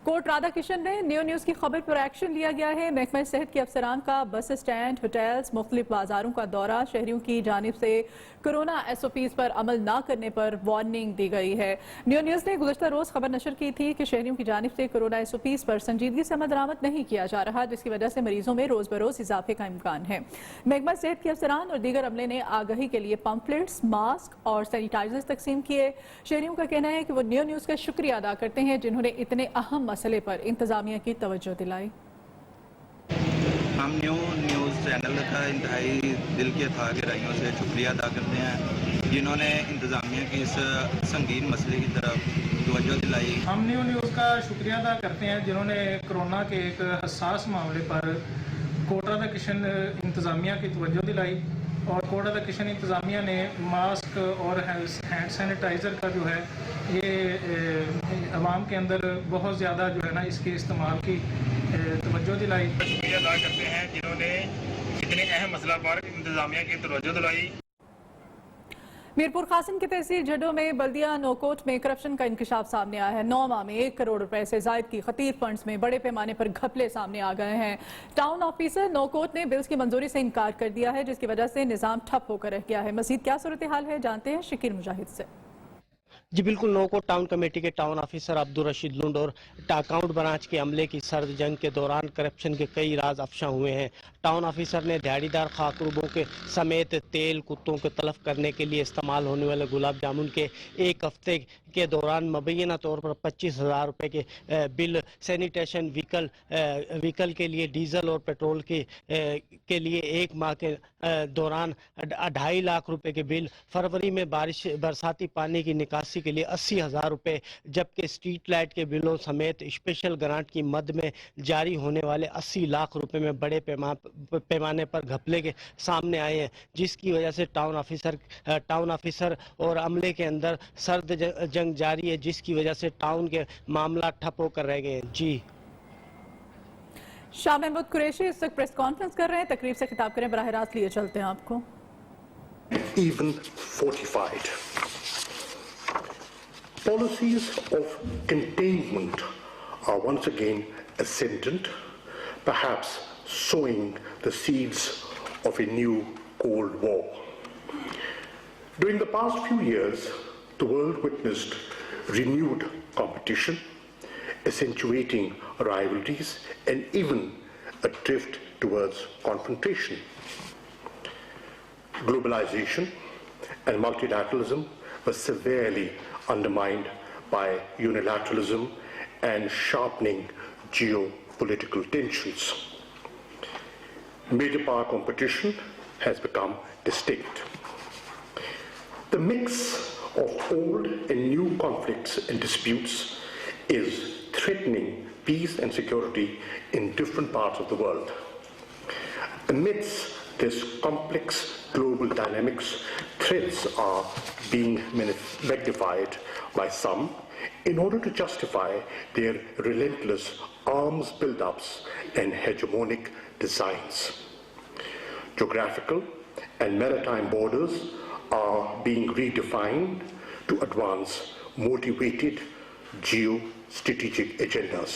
Court Radha Kishan ने new news की खबर पर एक्शन लिया गया है। महकमा सेहत के अफसरान का बस स्टैंड, होटल्स, मुख्तलिफ बाजारों का दौरा, शहरियों की जानिब से कोरोना SOPs पर अमल न करने पर वार्निंग दी गई है। न्यू न्यूज़ ने गुज़श्ता रोज़ खबर नशर की थी कि शहरियों की जानिब से कोरोना SOPs पर संजीदगी से अमल दरामद नहीं किया जा रहा, जिसकी वजह से मरीजों में रोज़ बरोज़ इजाफे का इम्कान है। महकमा सेहत के अफसरान और दीगर अमले ने आगाही के लिए पम्फलेट्स, मास्क और सैनिटाइजर्स तकसीम किए। शहरियों का कहना है कि वो न्यू न्यूज़ का शुक्रिया अदा करते हैं जिन्होंने इतने अहम मसले पर इंतजामिया की तवज्जो दिलाई। हम न्यूज़ चैनल का इंतहाई दिल की अथाह गहराइयों से शुक्रिया अदा करते हैं जिन्होंने इंतजामिया की इस संगीन मसले की तरफ तवज्जो दिलाई। हम न्यूज़ का शुक्रिया अदा करते हैं जिन्होंने कोरोना के एक हसास मामले पर कोर्ट राधा किशन इंतजामिया की तवज्जो दिलाई और कोर्ट राधा किशन इंतजामिया ने मास्क और हैंड सैनिटाइज़र का जो है ये आवाम के अंदर बहुत ज़्यादा जो है ना इसके इस्तेमाल की तवज्जो दिलाई। शुक्रिया अदा करते हैं जिन्होंने इतने अहम मसला पर इंतजामिया की तवज्जो दिलाई। मीरपुर कासिम की तहसील जडो में बल्दिया नौकोट में करप्शन का इंकशाफ सामने आया है। 9 माह में 1 करोड़ रुपए से जायद की खतीर फंड्स में बड़े पैमाने पर घपले सामने आ गए हैं। टाउन ऑफिसर नौकोट ने बिल्स की मंजूरी से इनकार कर दिया है, जिसकी वजह से निजाम ठप होकर रह गया है। मजीद क्या सूरत हाल है, जानते हैं शकील मुजाहिद से। जी बिल्कुल, नौकोट टाउन कमेटी के टाउन ऑफिसर अब्दुल रशीद लुंड और अकाउंट ब्रांच के अमले की सर्द जंग के दौरान करप्शन के कई राज अफशा हुए हैं। टाउन ऑफिसर ने दिहाड़ीदार खाकरूबों के समेत तेल कुत्तों को तलफ करने के लिए इस्तेमाल होने वाले गुलाब जामुन के 1 हफ्ते के दौरान मुबैना तौर पर 25,000 रुपये के बिल, सैनिटेशन व्हीकल के लिए डीजल और पेट्रोल के लिए 1 माह के दौरान 2.5 लाख रुपए के बिल, फरवरी में बरसाती पानी की निकासी के लिए 80,000 रुपये, जबकि स्ट्रीट लाइट के बिलों समेत स्पेशल ग्रांट की मद में जारी होने वाले 80 लाख रुपए में बड़े पैमाने पर घपले के सामने आए हैं, जिसकी वजह से टाउन ऑफिसर और अमले के अंदर सर्द जंग जारी है, जिसकी वजह से टाउन के मामला ठप होकर रह गए हैं। जी शाह महमूद कुरैशी इस वक्त प्रेस कॉन्फ्रेंस कर रहे हैं, तकरीब से खिताब करें, बराह रास्त लिए चलते हैं आपको। Even fortified. Policies of containment are once again ascendant, perhaps sowing the seeds of a new Cold War. During the past few years, the world witnessed renewed competition, accentuating rivalries and even a drift towards confrontation. Globalization and multilateralism were severely undermined by unilateralism and sharpening geopolitical tensions. Major power competition has become distinct. The mix of old and new conflicts and disputes is threatening peace and security in different parts of the world. Amidst this complex global dynamics, threats are being magnified by some in order to justify their relentless arms build-ups and hegemonic designs. Geographical and maritime borders are being redefined to advance motivated geostrategic agendas.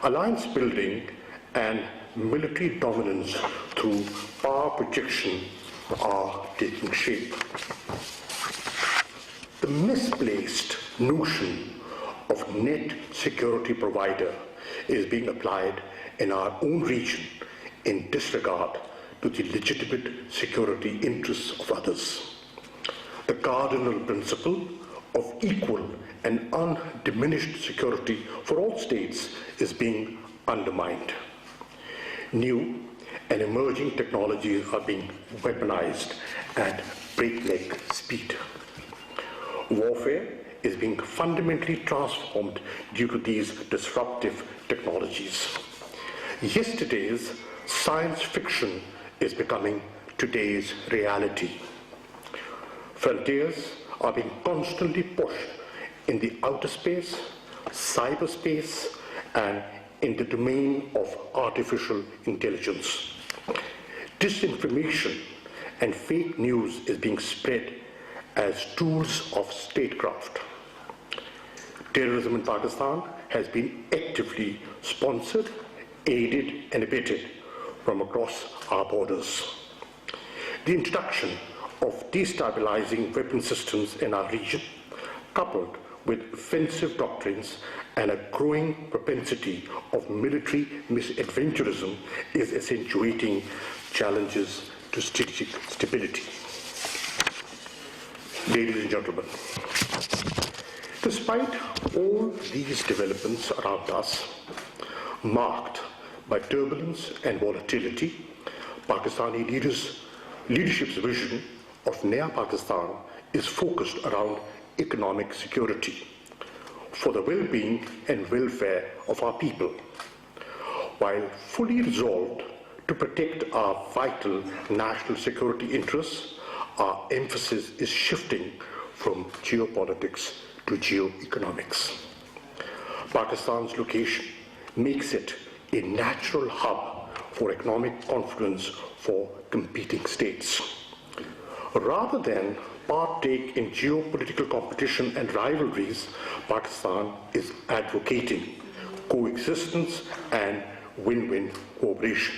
Alliance building and military dominance through power projection are taking shape. The misplaced notion of net security provider is being applied in our own region in disregard to the legitimate security interests of others. The cardinal principle of equal and undiminished security for all states is being undermined. New and emerging technologies are being weaponized at breakneck speed. Warfare is being fundamentally transformed due to these disruptive technologies. Yesterday's science fiction is becoming today's reality. Frontiers are being constantly pushed in the outer space, cyberspace, and in the domain of artificial intelligence. Disinformation and fake news is being spread as tools of statecraft. Terrorism in Pakistan has been actively sponsored, aided and abetted from across our borders. The introduction of destabilizing weapon systems in our region, coupled with offensive doctrines and a growing propensity of military misadventurism, is accentuating challenges to strategic stability. Ladies and gentlemen, despite all these developments around us, marked by turbulence and volatility, Pakistani leadership's vision of Naya Pakistan is focused around economic security for the well-being and welfare of our people. While fully resolved to protect our vital national security interests, our emphasis is shifting from geopolitics to geoeconomics. Pakistan's location makes it a natural hub for economic confluence for competing states. Rather than partake in geopolitical competition and rivalries, Pakistan is advocating coexistence and win-win cooperation.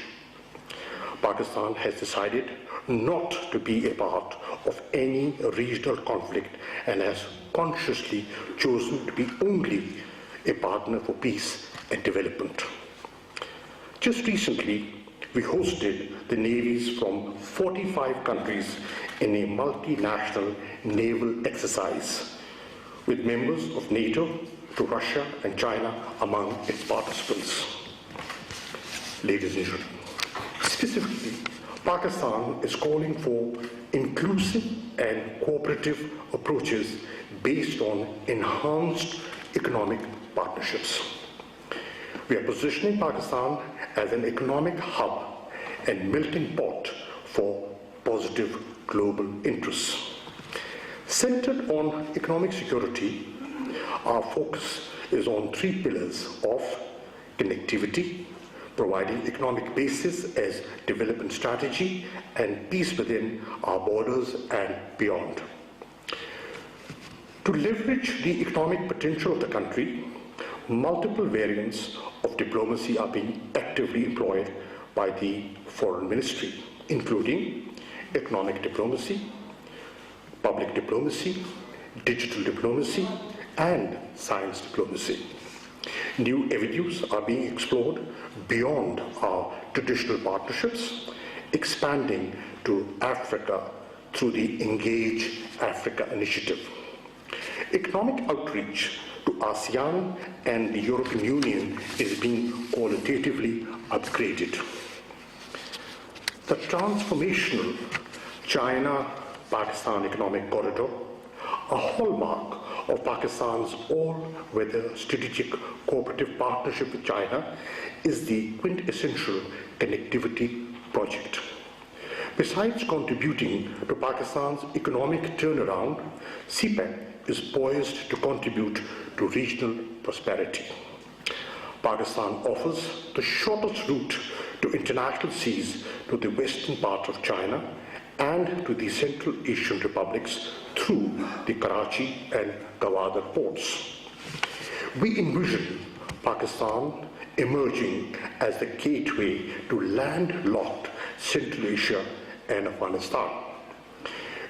Pakistan has decided not to be a part of any regional conflict and has consciously chosen to be only a partner for peace and development. Just recently, we hosted the navies from 45 countries in a multinational naval exercise with members of NATO, to Russia and China among its participants. Ladies and gentlemen, specifically, Pakistan is calling for inclusive and cooperative approaches based on enhanced economic partnerships. We are positioning Pakistan as an economic hub and melting pot for positive global interests. Centered on economic security, our focus is on three pillars of connectivity, providing economic basis as development strategy, and peace within our borders and beyond. To leverage the economic potential of the country, multiple variants of diplomacy are being actively employed by the Foreign Ministry, including economic diplomacy, public diplomacy, digital diplomacy, and science diplomacy. New avenues are being explored beyond our traditional partnerships, expanding to Africa through the Engage Africa initiative. Economic outreach to ASEAN and the European Union is being qualitatively upgraded. The transformational China-Pakistan economic corridor, a hallmark of Pakistan's all-weather strategic cooperative partnership with China, is the quintessential connectivity project. Besides contributing to Pakistan's economic turnaround, CPEC is poised to contribute to regional prosperity. Pakistan offers the shortest route to international seas to the western part of China and to the Central Asian republics through the Karachi and Gwadar ports. We envision Pakistan emerging as the gateway to landlocked Central Asia and Afghanistan.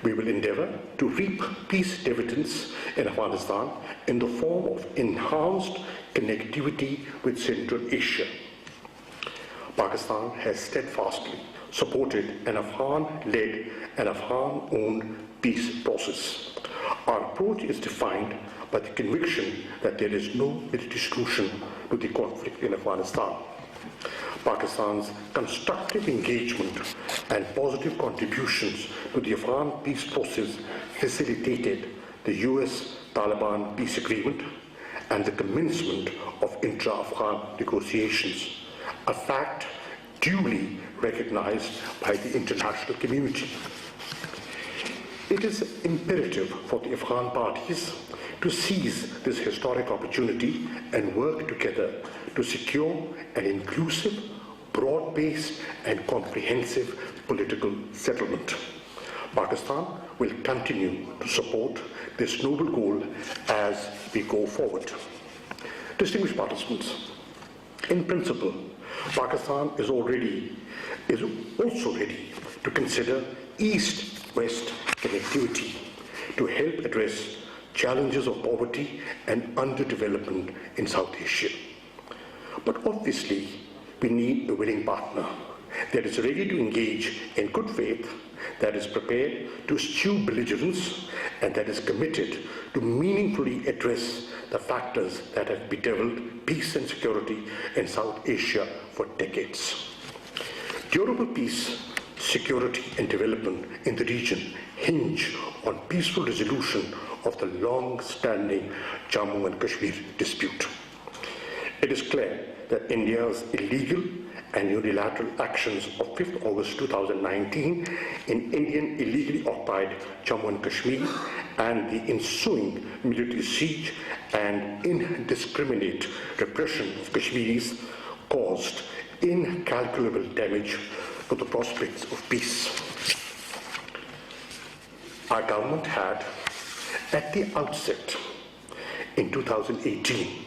We will endeavor to reap peace dividends in Afghanistan in the form of enhanced connectivity with Central Asia. Pakistan has steadfastly supported an Afghan-led and Afghan-owned peace process. Our approach is defined by the conviction that there is no military solution to the conflict in Afghanistan. Pakistan's constructive engagement and positive contributions to the Afghan peace process facilitated the US-Taliban peace agreement and the commencement of intra-Afghan negotiations, a fact duly recognized by the international community. It is imperative for the Afghan parties to seize this historic opportunity and work together to secure an inclusive, broad-based and comprehensive political settlement. Pakistan will continue to support this noble goal as we go forward. Distinguished participants, in principle, Pakistan is also ready to consider East-West connectivity to help address challenges of poverty and underdevelopment in South Asia. But obviously, we need a willing partner that is ready to engage in good faith, that is prepared to eschew belligerence, and that is committed to meaningfully address the factors that have bedeviled peace and security in South Asia for decades. Durable peace, security, and development in the region hinge on peaceful resolution of the long-standing Jammu and Kashmir dispute. It is clear that India's illegal and unilateral actions of 5th August 2019 in Indian illegally occupied Jammu and Kashmir and the ensuing military siege and indiscriminate repression of Kashmiris caused incalculable damage to the prospects of peace. Our government had, at the outset in 2018,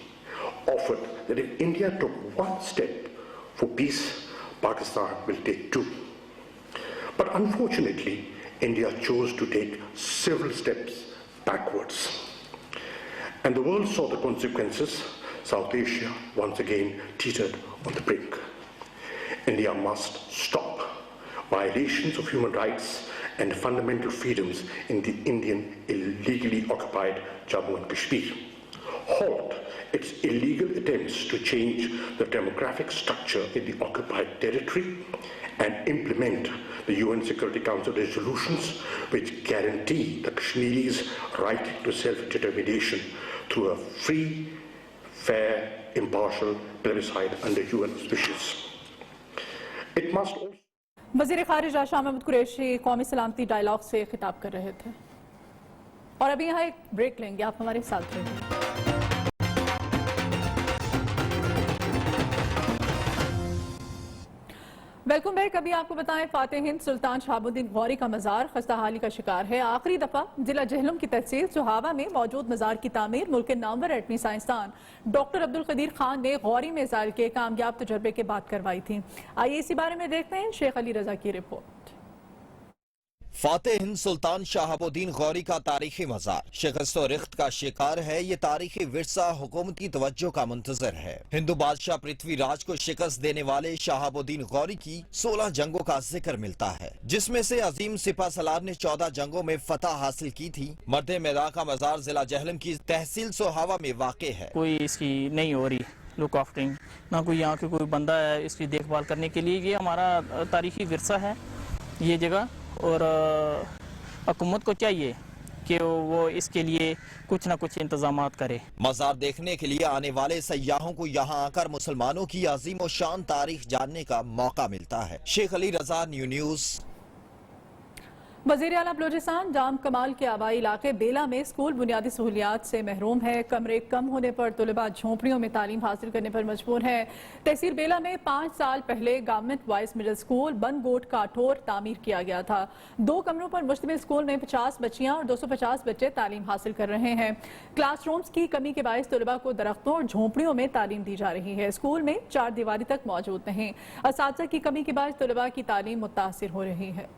offered that if India took one step for peace, Pakistan will take two. But unfortunately, India chose to take several steps backwards. And the world saw the consequences. South Asia once again teetered on the brink. India must stop violations of human rights and fundamental freedoms in the Indian illegally occupied Jammu and Kashmir. Halt its illegal attempts to change the demographic structure in the occupied territory and implement the UN Security Council resolutions which guarantee the Kashmiris' right to self-determination through a free, fair, impartial plebiscite under UN auspices. It must also... वज़ीर ख़ारिजा शाह महमूद कुरैशी कौमी सलामती dialogue से खिताब कर रहे थे। और अभी यहाँ एक ब्रेक लेंगे, आप हमारे साथ रहिए। Welcome back. अभी आपको बताएं, फातेह हिंद सुल्तान शहाबुद्दीन गौरी का मज़ार खस्ताहाली का शिकार है। आखिरी दफ़ा जिला जहलम की तहसील सुहावा में मौजूद मज़ार की तामीर मुल्क के नामवर एटमी साइंसदान डॉक्टर अब्दुल कदीर खान ने गौरी मिसाइल के कामयाब तजर्बे के बाद करवाई थी। आइए इसी बारे में देखते हैं शेख अली रजा की रिपोर्ट। फातेह हिंद सुल्तान शहाबुद्दीन गौरी का तारीखी मज़ार शिकस्त और रिख्त का शिकार है। ये तारीखी विरसा हुकूमत की तवज्जो का मुंतजर है। हिंदू बादशाह पृथ्वीराज को शिकस्त देने वाले शहाबुद्दीन गौरी की 16 जंगों का जिक्र मिलता है, जिसमें से अजीम सिपा सलार ने 14 जंगों में फतह हासिल की थी। मर्द मैदान का मज़ार जिला जहलम की तहसील सोहावा में वाक़े है। कोई इसकी नहीं हो रही लुक आफ्टरिंग, ना कोई यहाँ के कोई बंदा है इसकी देखभाल करने के लिए। ये हमारा तारीखी विरसा है ये जगह, और हुकूमत को चाहिए कि वो इसके लिए कुछ ना कुछ इंतजामात करे। मज़ार देखने के लिए आने वाले सयाहों को यहाँ आकर मुसलमानों की अजीम और शान तारीख जानने का मौका मिलता है। शेख अली रजा, न्यू न्यूज़। वज़ीर आला बलोचिस्तान जाम कमाल के आबाई इलाके बेला में स्कूल बुनियादी सहूलियात से महरूम है। कमरे कम होने पर तलबा झोंपड़ियों में तालीम हासिल करने पर मजबूर है। तहसील बेला में 5 साल पहले गवर्नमेंट बॉयज मिडिल स्कूल बनगोट काठोर तामीर किया गया था। 2 कमरों पर मुश्तमिल स्कूल में 50 बच्चियां और 250 बच्चे तालीम हासिल कर रहे हैं। क्लासरूम्स की कमी के बायस तलबा को दरख्तों और झोंपड़ियों में तालीम दी जा रही है। स्कूल में 4 दीवारी तक मौजूद नहीं। असातिज़ा की कमी के बायस तलबा की तालीम मुतासिर हो रही है।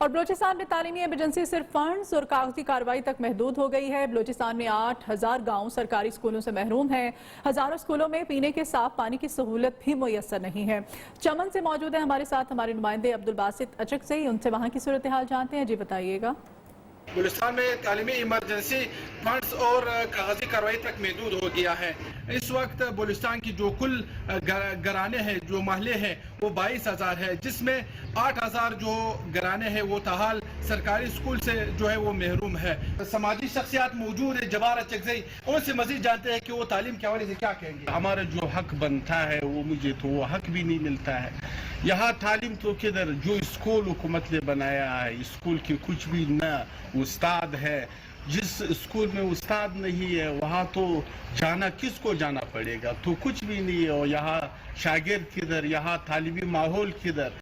और बलोचिस्तान में तालीमी एमरजेंसी सिर्फ फंड्स और कागजी कार्रवाई तक महदूद हो गई है। बलोचिस्तान में 8000 गांव सरकारी स्कूलों से महरूम हैं। हजारों स्कूलों में पीने के साफ पानी की सहूलत भी मुयस्सर नहीं है। चमन से मौजूद है हमारे साथ हमारे नुमाइंदे अब्दुल बासित अचक से, उनसे वहाँ की सूरत हाल जानते हैं। जी बताइएगा। बलूचिस्तान में तालीमी इमरजेंसी फंड्स और कागजी कार्रवाई तक महदूद हो गया है। इस वक्त बलूचिस्तान की जो कुल घराने हैं, जो महल्ले हैं, वो 22,000 है, जिसमें 8,000 जो घराने हैं वो ताहाल सरकारी स्कूल से जो है वो महरूम है। समाजी शख्सियात मौजूद है, जबार अचकज़ई, उनसे मजीद जानते हैं कि वो तालीम के हवाले से क्या कहेंगे। हमारा जो हक बनता है वो मुझे तो वो हक भी नहीं मिलता है। यहाँ तालीम तो किधर, जो स्कूल हुकूमत ने बनाया है, स्कूल की कुछ भी न उस्ताद है। जिस स्कूल में उस्ताद नहीं है वहाँ तो जाना किसको जाना पड़ेगा, तो कुछ भी नहीं है। और यहाँ शागिर्द किधर, यहाँ तालीमी माहौल किधर।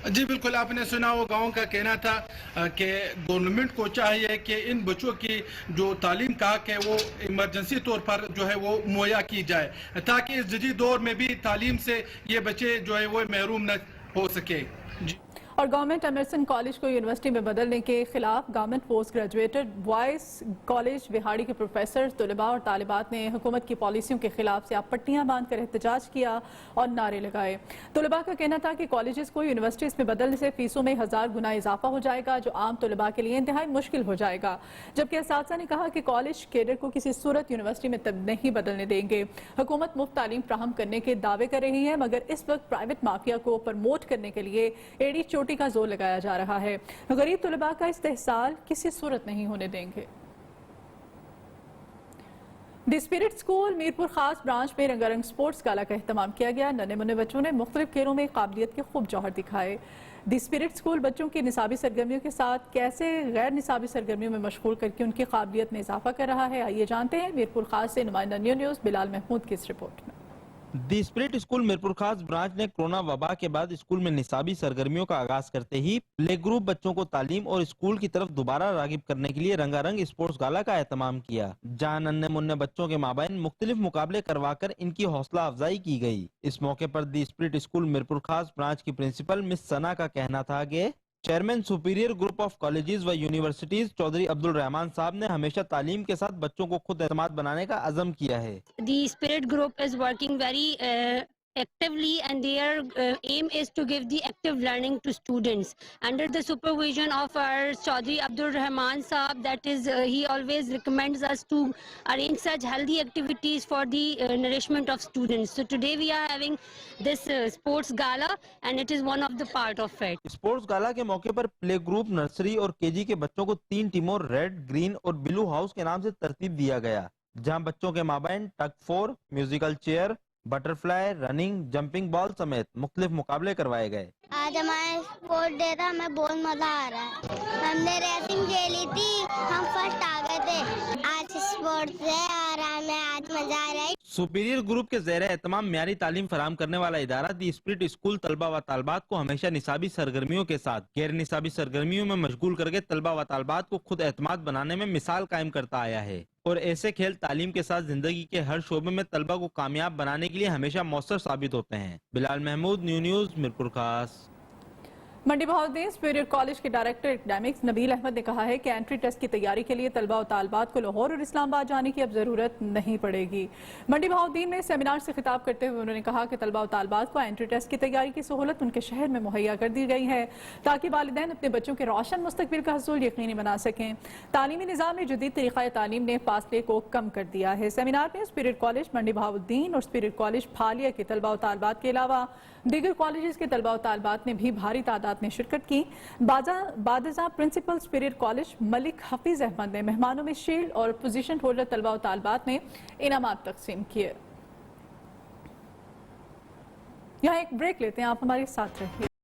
جی بالکل، آپ نے سنا وہ گاؤں کا کہنا تھا کہ گورنمنٹ کو چاہیے کہ ان بچوں کی جو تعلیم کا حق ہے وہ ایمرجنسی طور پر جو ہے وہ مہیا کی جائے تاکہ اس جدید دور میں بھی تعلیم سے یہ بچے جو ہے وہ محروم نہ ہو سکے. جی اور گورنمنٹ امرسن کالج کو یونیورسٹی میں بدلنے کے خلاف government post graduated boys college Vehari کے پروفیسر، طلباء اور طالبات نے حکومت کی پالیسیوں کے خلاف سیاہ پٹیاں باندھ کر احتجاج کیا اور نعرے لگائے. طلباء کا کہنا تھا کہ کالجز کو یونیورسٹیز میں بدلنے سے فیسوں میں 1000 گنا اضافہ ہو جائے گا جو عام طلباء کے لیے انتہائی مشکل ہو جائے گا، جبکہ اساتذہ نے کہا کہ کالج کیڈر کو کسی صورت یونیورسٹی میں نہیں بدلنے دیں گے. حکومت مفت تعلیم فراہم کرنے کے دعوے کر رہی ہے، مگر اس وقت پرائیویٹ مافیا کو پرموٹ کرنے کے لیے ایڑی چوٹی کا زور لگایا جا رہا ہے. غریب طلباء کا استحصال کسی صورت نہیں ہونے دیں گے. دی اسپرٹ اسکول میرپور خاص برانچ میں رنگا رنگ سپورٹس گالا کا اہتمام کیا گیا. ننھے منھے بچوں نے مختلف کھیلوں میں قابلیت کے خوب جوہر دکھائے. دی اسپرٹ اسکول بچوں کی نصابی سرگرمیوں کے ساتھ کیسے غیر نصابی سرگرمیوں میں مشغول کر کے ان کی قابلیت میں اضافہ کر رہا ہے، آئیے جانتے ہیں میرپور خاص سے نمائندہ نیوز بلال محمود کی اس رپورٹ میں. دی اسپرٹ اسکول میرپور خاص برانچ نے کرونا وبا کے بعد اسکول میں نصابی سرگرمیوں کا آغاز کرتے ہی پلے گروپ بچوں کو تعلیم اور اسکول کی طرف دوبارہ راغب کرنے کے لیے رنگا رنگ اسپورٹس گالا کا اہتمام کیا، جہاں ننھے منھے بچوں کے مابین مختلف مقابلے کروا کر ان کی حوصلہ افزائی کی گئی. اس موقع پر دی اسپرٹ اسکول میرپور خاص برانچ کی پرنسپل مس ثنا کا کہنا تھا کہ chairman superior group of colleges و یونیورسٹیز چودھری عبدالرحمان صاحب نے ہمیشہ تعلیم کے ساتھ بچوں کو خود اعتماد بنانے کا عزم کیا ہے. The Spirit Group is working very actively, and their aim is to give the active learning to students under the supervision of our Chaudhry Abdul Rahman Saab. That is, he always recommends us to arrange such healthy activities for the nourishment of students. So today we are having this sports gala, and it is one of the part of it. Sports گالا کے موقع پر play group nursery اور کے جی کے بچوں کو 3 ٹیموں red, green اور بلو ہاؤس کے نام سے ترتیب دیا گیا، جہاں بچوں کے مابین tug of war, musical chair, butterfly, running, jumping ball سمیت مختلف مقابلے کروائے گئے. آج ہمارا اسپورٹ ڈے تھا، ہمیں بہت مزہ آ رہا ہے. ہم نے ریسنگ کھیلی تھی، ہم فرسٹ آ گئے تھے. آج اسپورٹ ہے اور ہمیں آج مزہ آ رہا ہے. سپیریئر گروپ کے زیر اہتمام معیاری تعلیم فراہم کرنے والا ادارہ دی اسپرٹ اسکول طلبہ و طالبات کو ہمیشہ نصابی سرگرمیوں کے ساتھ غیر نصابی سرگرمیوں میں مشغول کر کے طلبہ و طالبات کو خود اعتماد بنانے میں مثال قائم کرتا آیا ہے، اور ایسے کھیل تعلیم کے ساتھ زندگی کے ہر شعبے میں طلبہ کو کامیاب بنانے کے لیے ہمیشہ مؤثر ثابت ہوتے ہیں. بلال محمود، نیوز میرپور خاص. منڈی بہاؤالدین سپیریئر کالج کے ڈائریکٹر اکیڈیمکس نبیل احمد نے کہا ہے کہ انٹری ٹیسٹ کی تیاری کے لیے طلبہ و طالبات کو لاہور اور اسلام آباد جانے کی اب ضرورت نہیں پڑے گی. منڈی بہاؤالدین میں سیمینار سے خطاب کرتے ہوئے انہوں نے کہا کہ طلبہ و طالبات کو انٹری ٹیسٹ کی تیاری کی سہولت ان کے شہر میں مہیا کر دی گئی ہے تاکہ والدین اپنے بچوں کے روشن مستقبل کا حصول یقینی بنا سکیں. تعلیمی نظام میں جدید طریقہ تعلیم نے فاصلے کو کم کر دیا ہے. سیمینار میں سپیریئر کالج منڈی بہاؤالدین اور سپیریئر کالج پھالیا کے طلبہ و طالبات کے علاوہ دیگر کالجز کے طلبہ و طالبات نے بھی بھاری تعداد میں شرکت کی. بعد ازاں پرنسپل سپیریئر کالج ملک حفیظ احمد نے مہمانوں میں شیلڈ اور پوزیشن ہولڈر طلبہ و طالبات نے انعامات تقسیم کیے. یہاں ایک بریک لیتے ہیں، آپ ہمارے ساتھ رہیے.